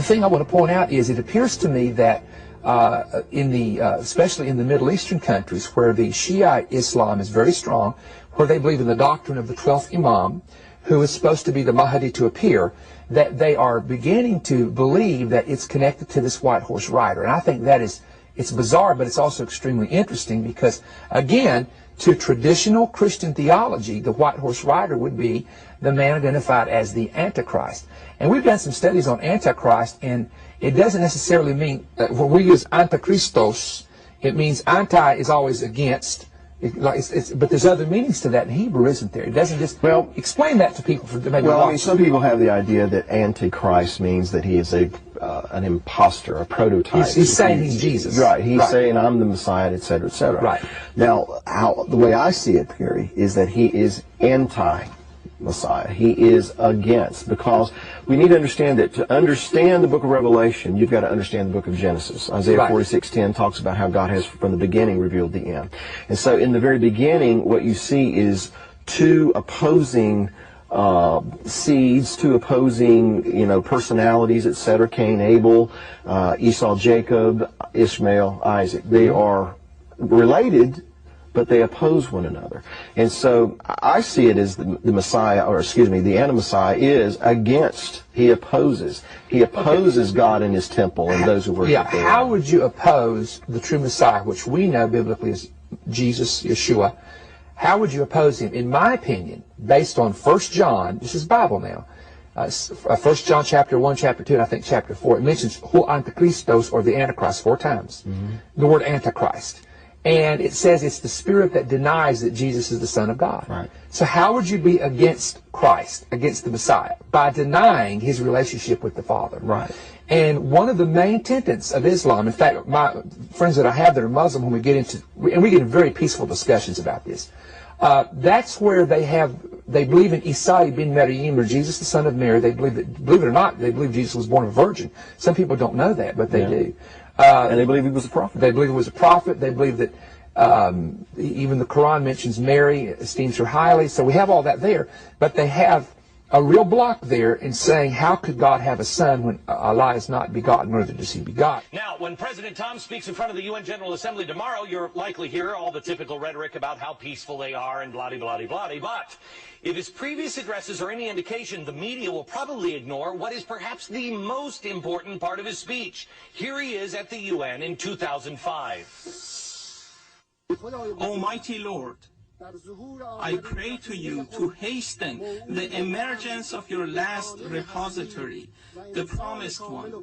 the thing I want to point out is it appears to me that especially in the Middle Eastern countries where the Shiite Islam is very strong, where they believe in the doctrine of the 12th Imam, who is supposed to be the Mahdi to appear, that they are beginning to believe that it's connected to this white horse rider. And I think that it's bizarre, but it's also extremely interesting because, again, to traditional Christian theology, the white horse rider would be the man identified as the Antichrist. And we've done some studies on Antichrist, and it doesn't necessarily mean, when we use Antichristos, it means anti is always against, but there's other meanings to that in Hebrew, isn't there? It doesn't just, well, explain that to people. Well, I mean, some people have the idea that Antichrist means that he is an imposter, a prototype. He's saying he's Jesus. Right, he's saying I'm the Messiah, etc., etc. Right. Now, the way I see it, Perry, is that he is anti-Messiah. He is against, because we need to understand that to understand the book of Revelation, you've got to understand the book of Genesis. Isaiah 46:10 talks about how God has from the beginning revealed the end. And so in the very beginning, what you see is two opposing seeds, two opposing, personalities, etc. Cain, Abel, Esau, Jacob, Ishmael, Isaac. They are related, but they oppose one another. And so I see it as the Messiah, or excuse me, the Anti-Messiah is against, he opposes. He opposes God in his temple and those who worship him. How would you oppose the true Messiah, which we know biblically is Jesus, Yeshua? How would you oppose him? In my opinion, based on 1 John, this is Bible now, 1 John chapter 1, chapter 2, and I think chapter 4, it mentions Ho Antichristos, or the Antichrist, 4 times. The word Antichrist. And it says it's the spirit that denies that Jesus is the Son of God. Right. So how would you be against Christ, against the Messiah? By denying his relationship with the Father. Right. And one of the main tenets of Islam, in fact, my friends that I have that are Muslim, when we get into, and we get in very peaceful discussions about this, that's where they believe in Isa ibn Maryam, or Jesus the son of Mary. They believe it or not, they believe Jesus was born of a virgin. Some people don't know that, but they do. And they believe he was a prophet. They believe he was a prophet. They believe that even the Quran mentions Mary, esteems her highly. So we have all that there. But they have a real block there in saying, how could God have a son when Allah is not begotten, nor does he begot? Now, when President Tom speaks in front of the UN General Assembly tomorrow, you'll likely hear all the typical rhetoric about how peaceful they are and blah-de-blah-de-blah-de. But if his previous addresses are any indication, the media will probably ignore what is perhaps the most important part of his speech. Here he is at the UN in 2005. Almighty Lord, I pray to you to hasten the emergence of your last repository, the promised one,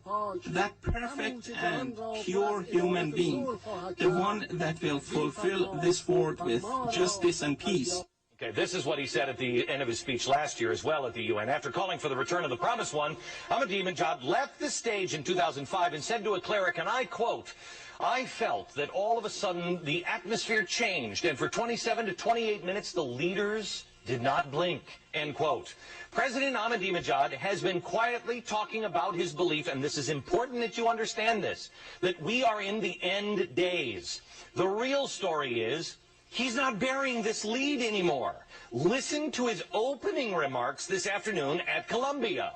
that perfect and pure human being, the one that will fulfill this world with justice and peace. Okay, this is what he said at the end of his speech last year as well at the UN. After calling for the return of the promised one, Ahmadinejad left the stage in 2005 and said to a cleric, and I quote, "I felt that all of a sudden the atmosphere changed, and for 27 to 28 minutes the leaders did not blink," end quote. President Ahmadinejad has been quietly talking about his belief, and this is important that you understand this, that we are in the end days. The real story is, he's not bearing this lead anymore. Listen to his opening remarks this afternoon at Columbia.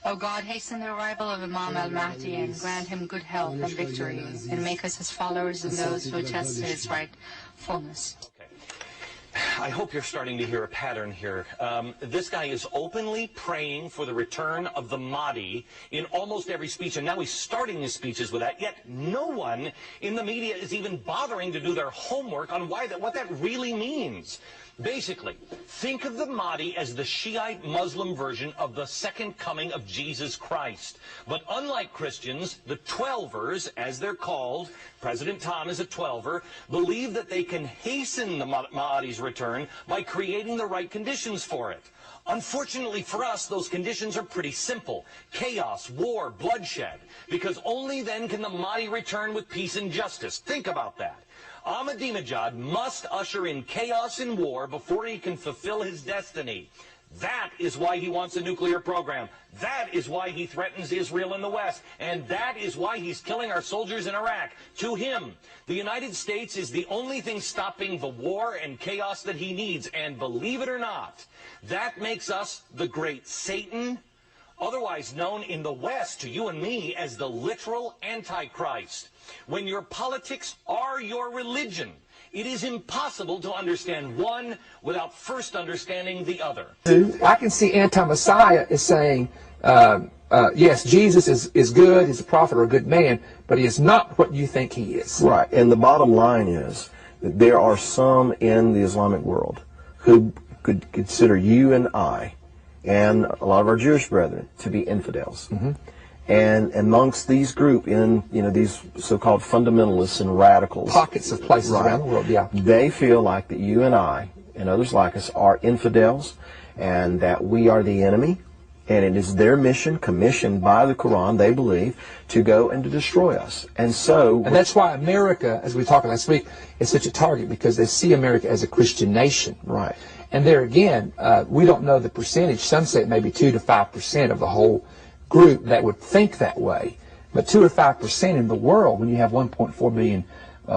O God, hasten the arrival of Imam al-Mahdi and grant him good health and victory, and make us his followers and those who attest to his rightfulness. Okay. I hope you're starting to hear a pattern here. This guy is openly praying for the return of the Mahdi in almost every speech, and now he's starting his speeches with that, yet no one in the media is even bothering to do their homework on what that really means. Basically, think of the Mahdi as the Shiite Muslim version of the second coming of Jesus Christ. But unlike Christians, the Twelvers, as they're called, President Tom is a Twelver, believe that they can hasten the Mahdi's return by creating the right conditions for it. Unfortunately for us, those conditions are pretty simple. Chaos, war, bloodshed. Because only then can the Mahdi return with peace and justice. Think about that. Ahmadinejad must usher in chaos and war before he can fulfill his destiny. That is why he wants a nuclear program. That is why he threatens Israel in the West. And that is why he's killing our soldiers in Iraq. To him, the United States is the only thing stopping the war and chaos that he needs. And believe it or not, that makes us the great Satan otherwise known in the West to you and me as the literal Antichrist. When your politics are your religion, it is impossible to understand one without first understanding the other. I can see anti-Messiah is saying, yes, Jesus is good, he's a prophet or a good man, but he is not what you think he is. Right, and the bottom line is that there are some in the Islamic world who could consider you and I and a lot of our Jewish brethren to be infidels. Mm-hmm. And amongst these group in, these so-called fundamentalists and radicals. Pockets of places around the world, yeah. They feel like that you and I and others like us are infidels and that we are the enemy. And it is their mission, commissioned by the Quran, they believe, to go and to destroy us. And that's why America, as we talked last week, is such a target, because they see America as a Christian nation. Right. And there again, we don't know the percentage. Some say it may be 2 to 5% of the whole group that would think that way. But 2 or 5% in the world, when you have 1.4 million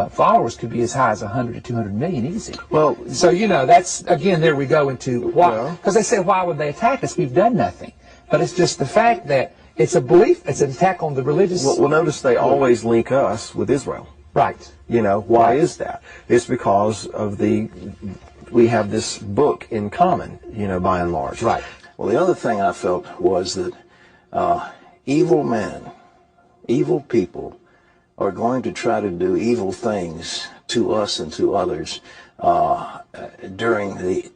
followers, could be as high as 100 to 200 million easy. Well, so that's again, there we go into why, because they say, why would they attack us? We've done nothing. But it's just the fact that it's a belief, it's an attack on the religious. Well, notice they always link us with Israel. Right. Why is that? It's because of we have this book in common, by and large. Right. Well, the other thing I felt was that evil men, evil people, are going to try to do evil things to us and to others during the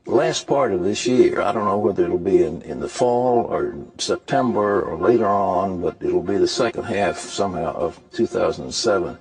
last part of this year. I don't know whether it'll be in the fall or September or later on, but it'll be the second half somehow of 2007.